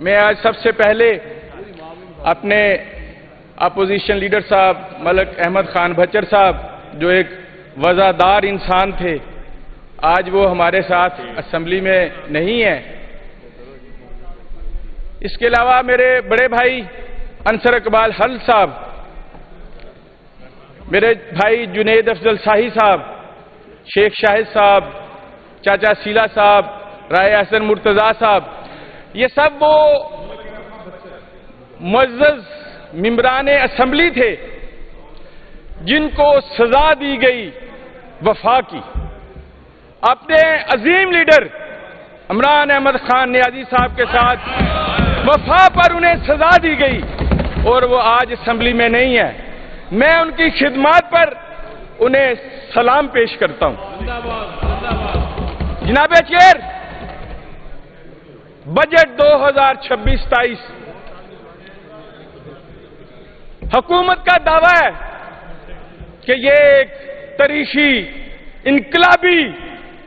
میں آج سب سے پہلے اپنے اپوزیشن لیڈر صاحب ملک احمد خان بھچر صاحب جو ایک وزادار انسان تھے، آج وہ ہمارے ساتھ اسمبلی میں نہیں ہیں. اس کے علاوہ میرے بڑے بھائی انصر اقبال حل صاحب، میرے بھائی جنید افضل شاہی صاحب، شیخ شاہد صاحب، چاچا سیلا صاحب، رائے احسن مرتضی صاحب، یہ سب وہ معزز ممبران اسمبلی تھے جن کو سزا دی گئی وفا کی. اپنے عظیم لیڈر عمران احمد خان نیازی صاحب کے ساتھ وفا پر انہیں سزا دی گئی اور وہ آج اسمبلی میں نہیں ہے. میں ان کی خدمات پر انہیں سلام پیش کرتا ہوں. جناب چیئر، بجٹ 2026-27 حکومت کا دعویٰ ہے کہ یہ ایک تاریخی، انقلابی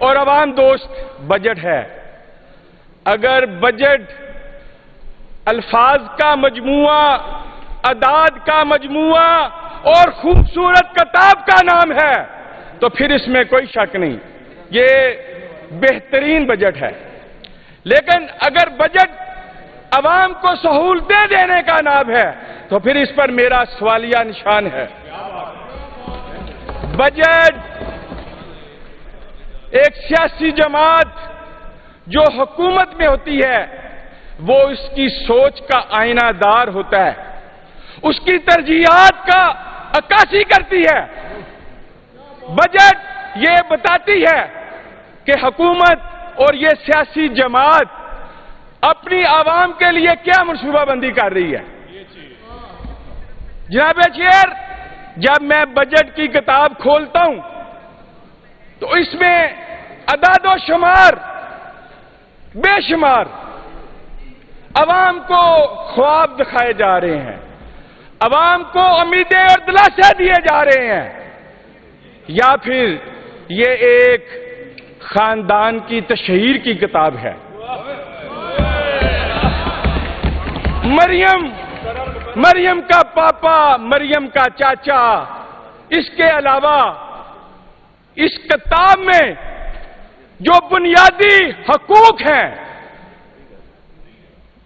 اور عوام دوست بجٹ ہے. اگر بجٹ الفاظ کا مجموعہ، اعداد کا مجموعہ اور خوبصورت کتاب کا نام ہے تو پھر اس میں کوئی شک نہیں، یہ بہترین بجٹ ہے. لیکن اگر بجٹ عوام کو سہولتیں دینے کا نام ہے تو پھر اس پر میرا سوالیہ نشان ہے. بجٹ ایک سیاسی جماعت جو حکومت میں ہوتی ہے وہ اس کی سوچ کا آئینہ دار ہوتا ہے، اس کی ترجیحات کا عکاسی کرتی ہے. بجٹ یہ بتاتی ہے کہ حکومت اور یہ سیاسی جماعت اپنی عوام کے لیے کیا منصوبہ بندی کر رہی ہے. جناب چیئر، جب میں بجٹ کی کتاب کھولتا ہوں تو اس میں اعداد و شمار بے شمار عوام کو خواب دکھائے جا رہے ہیں، عوام کو امیدیں اور دلاسے دیے جا رہے ہیں، یا پھر یہ ایک خاندان کی تشہیر کی کتاب ہے. مریم کا پاپا، مریم کا چاچا، اس کے علاوہ اس کتاب میں جو بنیادی حقوق ہیں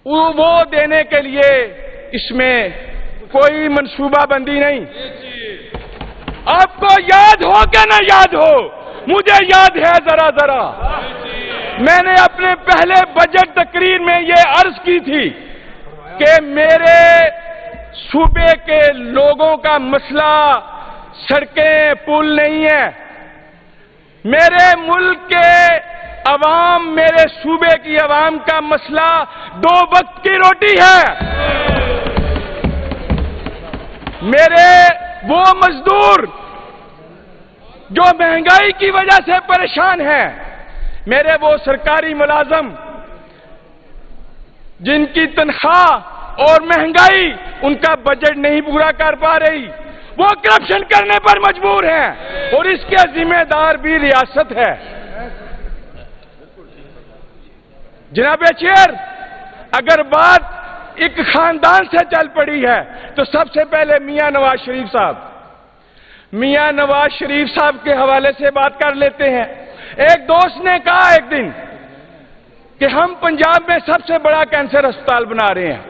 وہ دینے کے لیے اس میں کوئی منصوبہ بندی نہیں. آپ کو یاد ہو کہ نہ یاد ہو، مجھے یاد ہے ذرا ذرا. میں نے اپنے پہلے بجٹ تقریر میں یہ عرض کی تھی کہ میرے صوبے کے لوگوں کا مسئلہ سڑکیں پل نہیں ہے، میرے ملک کے عوام، میرے صوبے کی عوام کا مسئلہ 2 وقت کی روٹی ہے. میرے وہ مزدور جو مہنگائی کی وجہ سے پریشان ہیں، میرے وہ سرکاری ملازم جن کی تنخواہ اور مہنگائی ان کا بجٹ نہیں پورا کر پا رہی، وہ کرپشن کرنے پر مجبور ہیں اور اس کے ذمہ دار بھی ریاست ہے. جناب چیئر، اگر بات ایک خاندان سے چل پڑی ہے تو سب سے پہلے میاں نواز شریف صاحب کے حوالے سے بات کر لیتے ہیں. ایک دوست نے کہا ایک دن کہ ہم پنجاب میں سب سے بڑا کینسر ہسپتال بنا رہے ہیں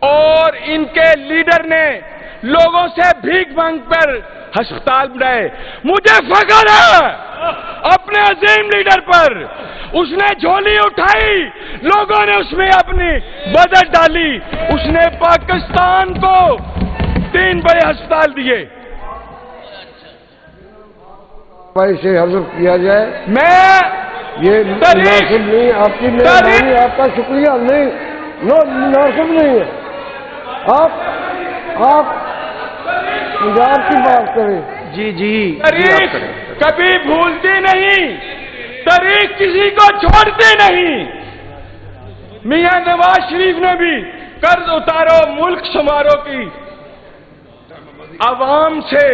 اور ان کے لیڈر نے لوگوں سے بھیک مانگ کر ہسپتال بنائے. مجھے فخر ہے اپنے عظیم لیڈر پر. اس نے جھولی اٹھائی، لوگوں نے اس میں اپنی بجٹ ڈالی، اس نے پاکستان کو 3 بڑے ہسپتال دیے. سے حضرت کیا جائے، میں یہ مناسب نہیں، آپ کی مہربانی، آپ کا شکریہ نہیں، مناسب نہیں ہے. آپ پنجاب کی بات کریں. جی تاریخ کبھی بھولتی نہیں، تاریخ کسی کو چھوڑتی نہیں. میاں نواز شریف نے بھی قرض اتارو ملک سنوارو کی عوام سے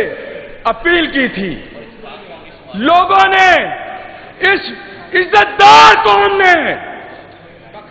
اپیل کی تھی. لوگوں نے، اس عزت دار قوم نے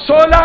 16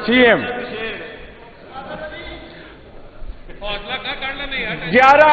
CM 11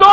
2